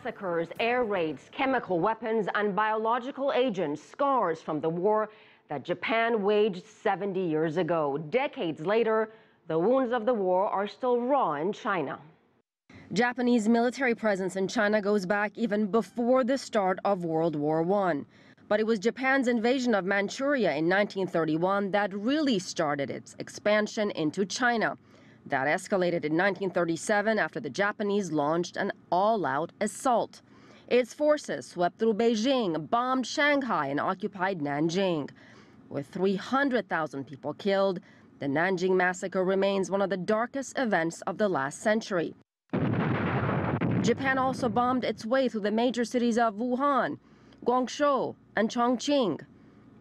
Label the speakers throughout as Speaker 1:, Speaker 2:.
Speaker 1: Massacres, air raids, chemical weapons, and biological agents, scars from the war that Japan waged 70 years ago. Decades later, the wounds of the war are still raw in China. Japanese military presence in China goes back even before the start of World War I. But it was Japan's invasion of Manchuria in 1931 that really started its expansion into China. That escalated in 1937 after the Japanese launched an all-out assault. Its forces swept through Beijing, bombed Shanghai, and occupied Nanjing. With 300,000 people killed, the Nanjing massacre remains one of the darkest events of the last century. Japan also bombed its way through the major cities of Wuhan, Guangzhou, and Chongqing.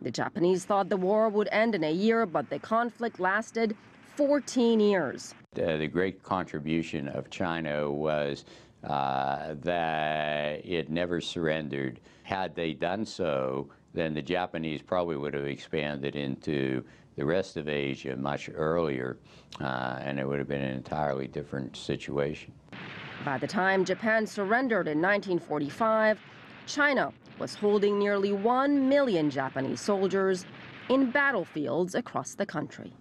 Speaker 1: The Japanese thought the war would end in a year, but the conflict lasted 14 years.
Speaker 2: The great contribution of China was that it never surrendered. Had they done so, then the Japanese probably would have expanded into the rest of Asia much earlier, and it would have been an entirely different situation.
Speaker 1: By the time Japan surrendered in 1945, China was holding nearly 1 million Japanese soldiers in battlefields across the country.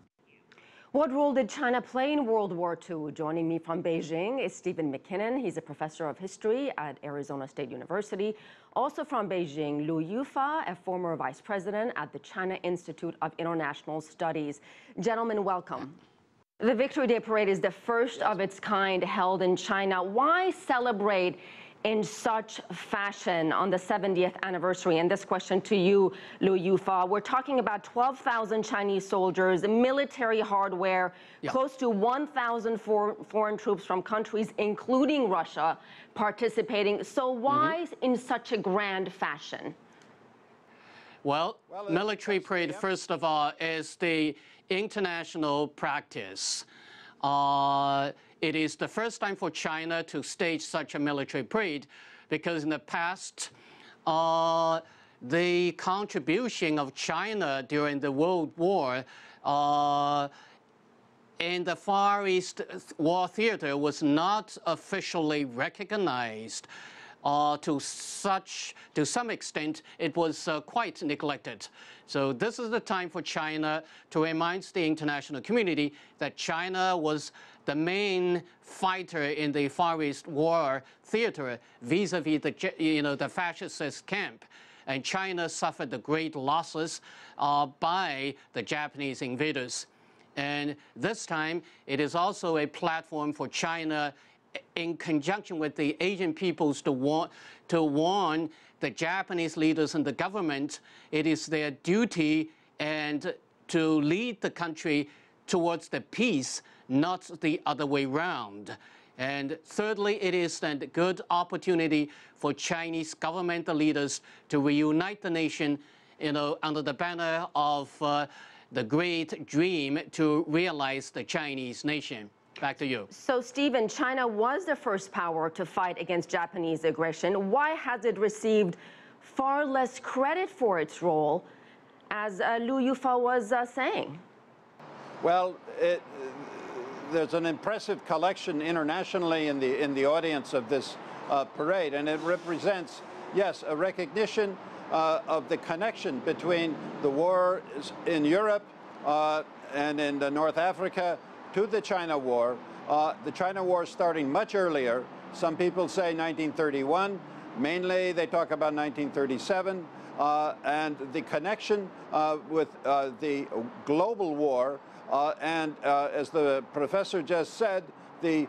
Speaker 1: What role did China play in World War II? Joining me from Beijing is Stephen Mackinnon. He's a professor of history at Arizona State University. Also from Beijing, Liu Youfa, a former vice president at the China Institute of International Studies. Gentlemen, welcome. The Victory Day Parade is the first of its kind held in China. Why celebrate in such fashion on the 70th anniversary? And this question to you, Liu Youfa. We're talking about 12,000 Chinese soldiers, military hardware, close to 1,000 foreign troops from countries, including Russia, participating. So why in such a grand fashion?
Speaker 3: Well, military parade, first of all, is the international practice. It is the first time for China to stage such a military parade because in the past, the contribution of China during the World War in the Far East War Theater was not officially recognized. To some extent, it was quite neglected. So this is the time for China to remind the international community that China was the main fighter in the Far East War Theater vis-a-vis the fascist camp. And China suffered the great losses by the Japanese invaders. And this time, it is also a platform for China in conjunction with the Asian peoples to warn the Japanese leaders and the government it is their duty and to lead the country towards the peace, not the other way around. And thirdly, it is a good opportunity for Chinese governmental leaders to reunite the nation, under the banner of the great dream to realize the Chinese nation. Back to you. So, Stephen, China was the first power to fight against Japanese aggression. Why has it received far less credit for its role, as Liu Youfa was saying?
Speaker 4: Well, there's an impressive collection internationally in the audience of this parade, and it represents, yes, a recognition of the connection between the war in Europe and in North Africa to the China War. The China War starting much earlier. Some people say 1931. Mainly, they talk about 1937. And the connection with the global war and, as the professor just said, the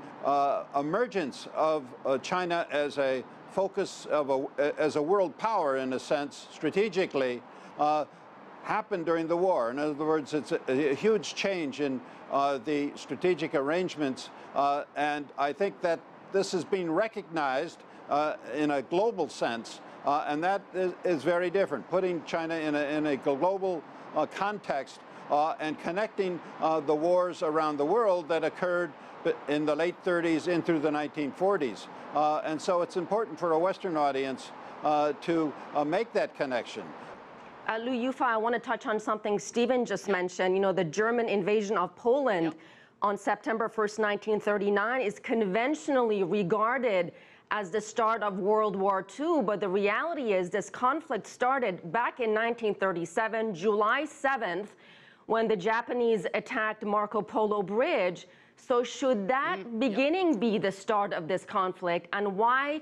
Speaker 4: emergence of China as a focus of as a world power, in a sense, strategically, happened during the war. In other words, it's a huge change in the strategic arrangements, and I think that this has been recognized in a global sense, and that is very different, putting China in a global context and connecting the wars around the world that occurred in the late 30s in through the 1940s. And so it's important for a Western audience to make that connection.
Speaker 1: Liu Youfa, I want to touch on something Stephen just mentioned. The German invasion of Poland on September 1st, 1939 is conventionally regarded as the start of World War II, but the reality is this conflict started back in 1937, July 7th, when the Japanese attacked Marco Polo Bridge. So should that beginning be the start of this conflict? And why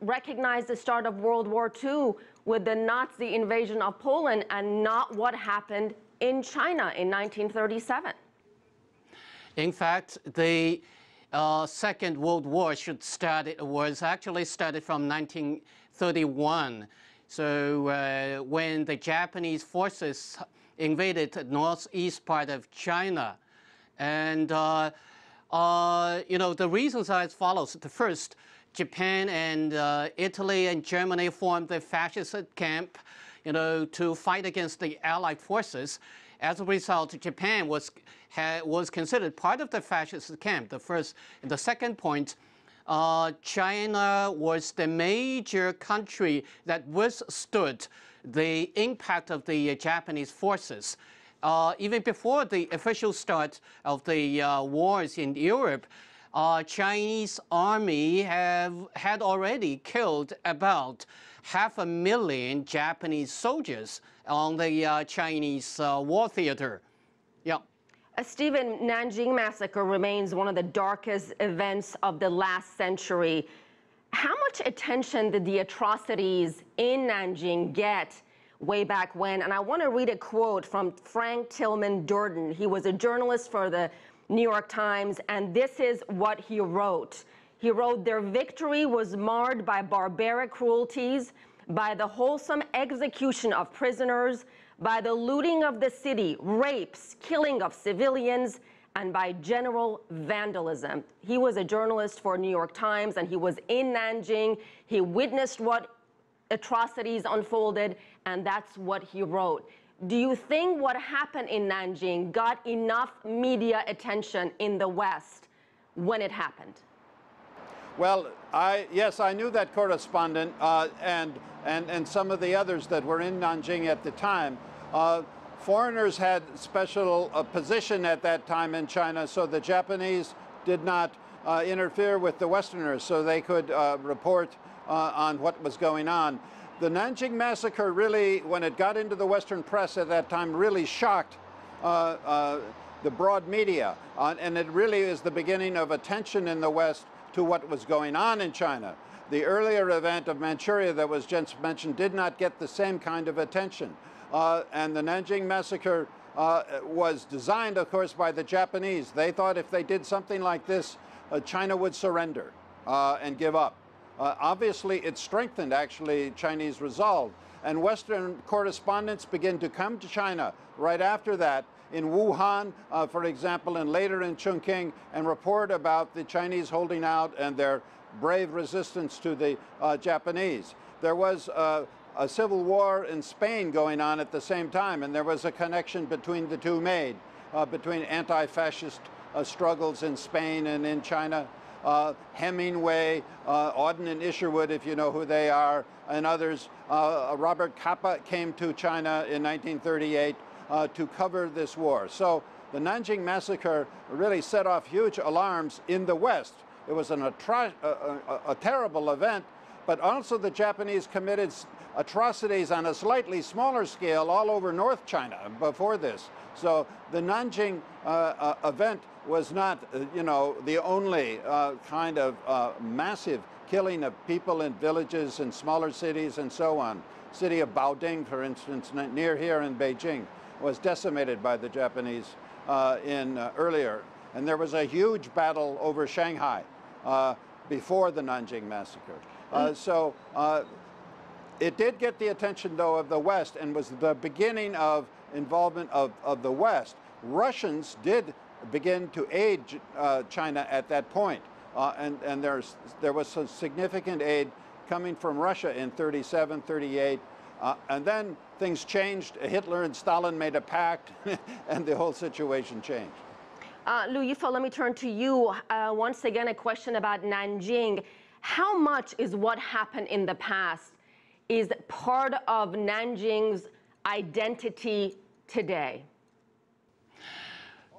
Speaker 1: recognize the start of World War II with the Nazi invasion of Poland and not what happened in China in 1937?
Speaker 3: In fact, the Second World War was actually started from 1931. So when the Japanese forces invaded the northeast part of China, and the reasons are as follows. The first, Japan and Italy and Germany formed the fascist camp, to fight against the Allied forces. As a result, Japan was considered part of the fascist camp. The first, and the second point, China was the major country that withstood the impact of the Japanese forces. Even before the official start of the wars in Europe, Chinese army had already killed about 500,000 Japanese soldiers on the Chinese war theater. Yeah.
Speaker 1: Stephen, Nanjing massacre remains one of the darkest events of the last century. How much attention did the atrocities in Nanjing get way back when? And I want to read a quote from Frank Tillman Durden. He was a journalist for the New York Times, and this is what he wrote. He wrote, "Their victory was marred by barbaric cruelties, by the wholesome execution of prisoners, by the looting of the city, rapes, killing of civilians, and by general vandalism." He was a journalist for New York Times, and he was in Nanjing. He witnessed what atrocities unfolded, and that's what he wrote. Do you think what happened in Nanjing got enough media attention in the West when it happened?
Speaker 4: Well, yes, I knew that correspondent and some of the others that were in Nanjing at the time. Foreigners had special position at that time in China, so the Japanese did not interfere with the Westerners, so they could report on what was going on. The Nanjing massacre really, when it got into the Western press at that time, really shocked the broad media, and it really is the beginning of attention in the West to what was going on in China. The earlier event of Manchuria that was just mentioned did not get the same kind of attention. And the Nanjing massacre was designed, of course, by the Japanese. They thought if they did something like this, China would surrender and give up. Obviously, it strengthened, actually, Chinese resolve. And Western correspondents began to come to China right after that, in Wuhan, for example, and later in Chongqing, and report about the Chinese holding out and their brave resistance to the Japanese. There was a civil war in Spain going on at the same time, and there was a connection between the two made, between anti-fascist struggles in Spain and in China. Hemingway, Auden and Isherwood, if you know who they are, and others. Robert Capa came to China in 1938 to cover this war. So the Nanjing massacre really set off huge alarms in the West. It was a terrible event, but also the Japanese committed atrocities on a slightly smaller scale all over North China before this. So the Nanjing event was not, the only kind of massive killing of people in villages and smaller cities and so on. City of Baoding, for instance, near here in Beijing, was decimated by the Japanese earlier. And there was a huge battle over Shanghai before the Nanjing massacre. So it did get the attention, though, of the West and was the beginning of involvement of the West. Russians did begin to aid China at that point. And there was some significant aid coming from Russia in 37, 38. And then things changed. Hitler and Stalin made a pact, and the whole situation changed.
Speaker 1: Liu Youfa, let me turn to you. Once again, a question about Nanjing. How much is what happened in the past is part of Nanjing's identity today?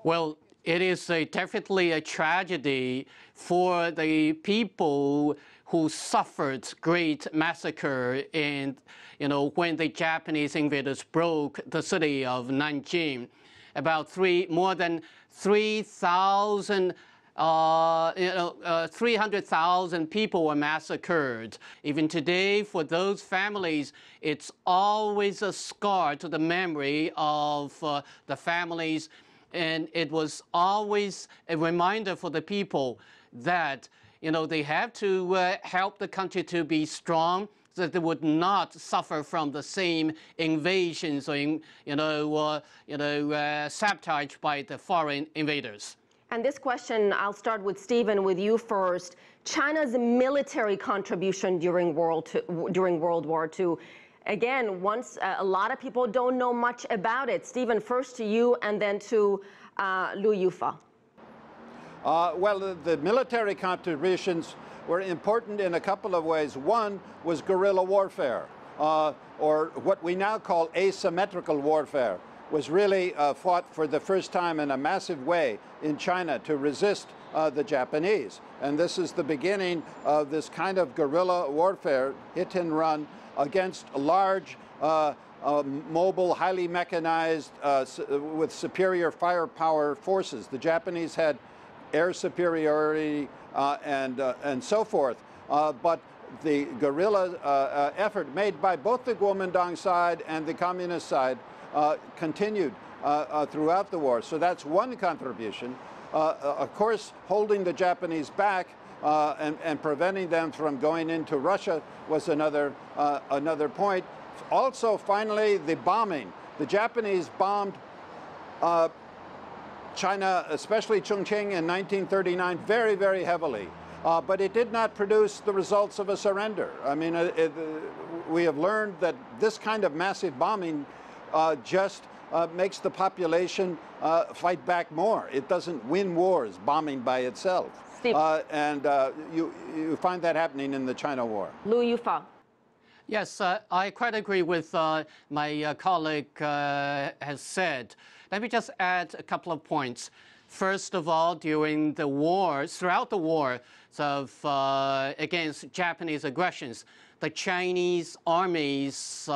Speaker 3: Well, It is definitely a tragedy for the people who suffered great massacre in, when the Japanese invaders broke the city of Nanjing. More than 3,000 300,000 people were massacred. Even today, for those families, it's always a scar to the memory of the families. And it was always a reminder for the people that, they have to help the country to be strong, so that they would not suffer from the same invasions or, sabotage by the foreign invaders.
Speaker 1: And this question, I'll start with Stephen, with you first. China's military contribution during World War II. Again, a lot of people don't know much about it. Stephen, first to you and then to Liu Youfa.
Speaker 4: Well, the military contributions were important in a couple of ways. One was guerrilla warfare, or what we now call asymmetrical warfare, was really fought for the first time in a massive way in China to resist the Japanese. And this is the beginning of this kind of guerrilla warfare, hit and run, against large, mobile, highly mechanized, with superior firepower forces. The Japanese had air superiority and so forth. But the guerrilla effort made by both the Kuomintang side and the communist side continued throughout the war. So that's one contribution. Of course, holding the Japanese back and preventing them from going into Russia was another point. Also, finally, the bombing. The Japanese bombed China, especially Chongqing in 1939, very, very heavily. But it did not produce the results of a surrender. I mean, we have learned that this kind of massive bombing just makes the population fight back more. It doesn't win wars, bombing by itself. And you find that happening in the China War.
Speaker 1: Liu Youfa.
Speaker 3: Yes, I quite agree with my colleague has said. Let me just add a couple of points. First of all, during the war, throughout the war against Japanese aggressions, the Chinese armies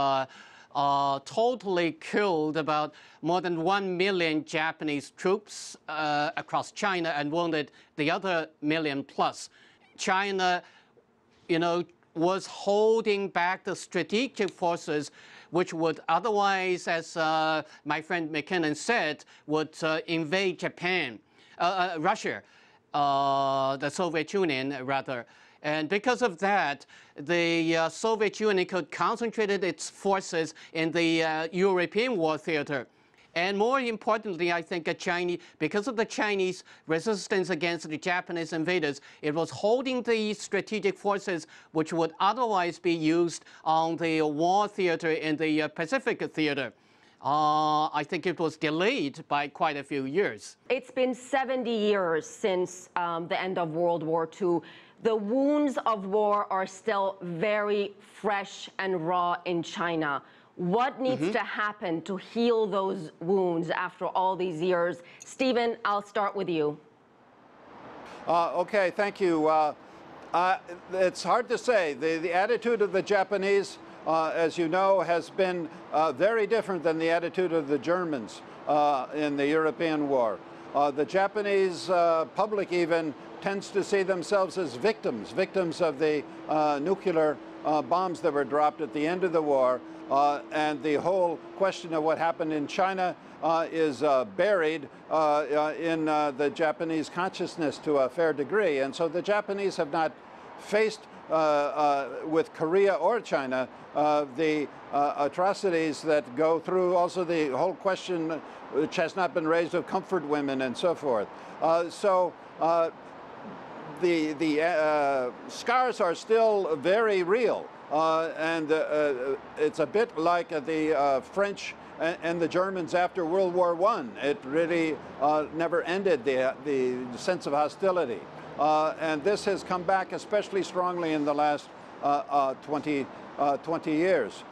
Speaker 3: totally killed about more than 1 million Japanese troops across China and wounded the other million plus. China, was holding back the strategic forces which would otherwise, as my friend Mackinnon said, would invade Russia, the Soviet Union rather. And because of that, the Soviet Union could concentrate its forces in the European war theater. And more importantly, I think because of the Chinese resistance against the Japanese invaders, it was holding the strategic forces which would otherwise be used on the war theater in the Pacific theater. I think it was delayed by quite a few years.
Speaker 1: It's been 70 years since the end of World War II. The wounds of war are still very fresh and raw in China. What needs to happen to heal those wounds after all these years? Stephen, I'll start with you.
Speaker 4: Okay, thank you. It's hard to say. The attitude of the Japanese, as you know, has been very different than the attitude of the Germans in the European war. The Japanese public even tends to see themselves as victims of the nuclear bombs that were dropped at the end of the war. And the whole question of what happened in China is buried in the Japanese consciousness to a fair degree. And so the Japanese have not faced with Korea or China the atrocities that go through, also the whole question which has not been raised of comfort women and so forth. The scars are still very real. And it's a bit like the French and the Germans after World War I. It really never ended the sense of hostility. And this has come back especially strongly in the last 20 years.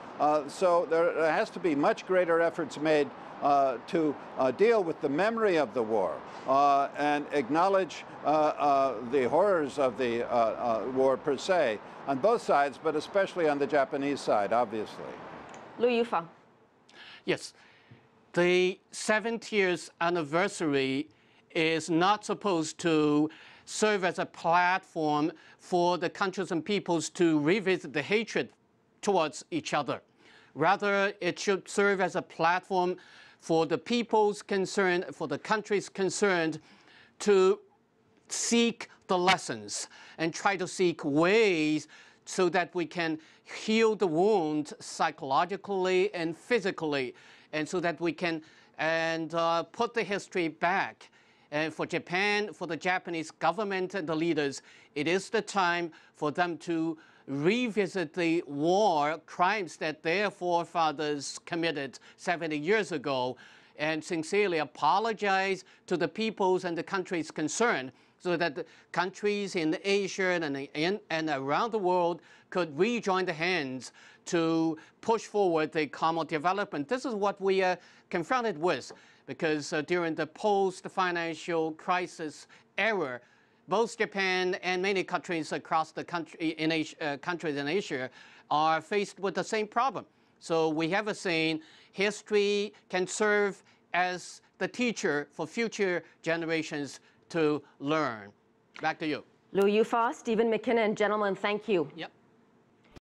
Speaker 4: So there has to be much greater efforts made to deal with the memory of the war and acknowledge the horrors of the war per se on both sides, but especially on the Japanese side, obviously.
Speaker 1: Liu Youfa.
Speaker 3: Yes, the 70th anniversary is not supposed to serve as a platform for the countries and peoples to revisit the hatred towards each other. Rather, it should serve as a platform for the peoples concerned, for the countries concerned, to seek the lessons and try to seek ways so that we can heal the wound psychologically and physically, and so that we can put the history back. And for Japan, for the Japanese government and the leaders, it is the time for them to revisit the war crimes that their forefathers committed 70 years ago and sincerely apologize to the peoples and the countries concerned, so that the countries in Asia and around the world could rejoin the hands to push forward the common development. This is what we are confronted with, because during the post-financial crisis era, both Japan and many countries across the country in Asia, countries in Asia are faced with the same problem. So we have a saying, history can serve as the teacher for future generations to learn. Back to you.
Speaker 1: Liu Youfa, Stephen Mackinnon, gentlemen, thank you.
Speaker 3: Yep.